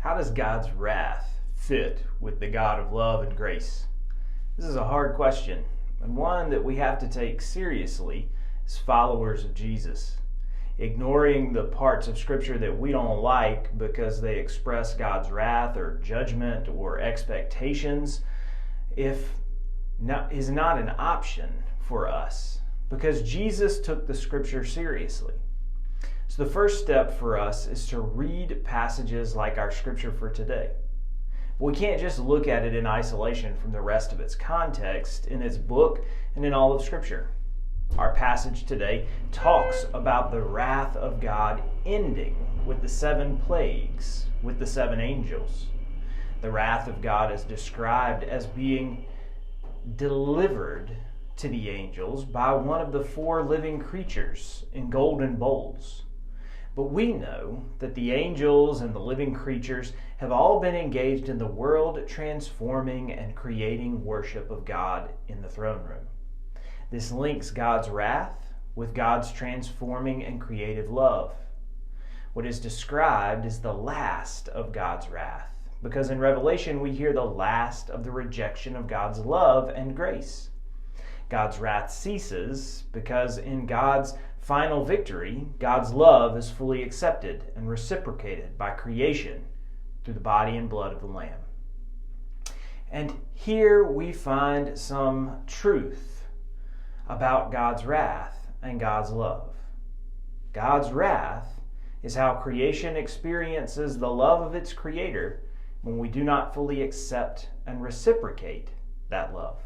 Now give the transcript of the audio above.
How does God's wrath fit with the God of love and grace? This is a hard question, and one that we have to take seriously as followers of Jesus. Ignoring the parts of Scripture that we don't like because they express God's wrath or judgment or expectations is not an option for us, because Jesus took the Scripture seriously. So the first step for us is to read passages like our Scripture for today. We can't just look at it in isolation from the rest of its context in its book and in all of Scripture. Our passage today talks about the wrath of God ending with the 7 plagues, with the 7 angels. The wrath of God is described as being delivered to the angels by one of the 4 living creatures in golden bowls. But we know that the angels and the living creatures have all been engaged in the world transforming and creating worship of God in the throne room. This links God's wrath with God's transforming and creative love. What is described is the last of God's wrath, because in Revelation we hear the last of the rejection of God's love and grace. God's wrath ceases because in God's final victory, God's love is fully accepted and reciprocated by creation through the body and blood of the Lamb. And here we find some truth about God's wrath and God's love. God's wrath is how creation experiences the love of its Creator when we do not fully accept and reciprocate that love.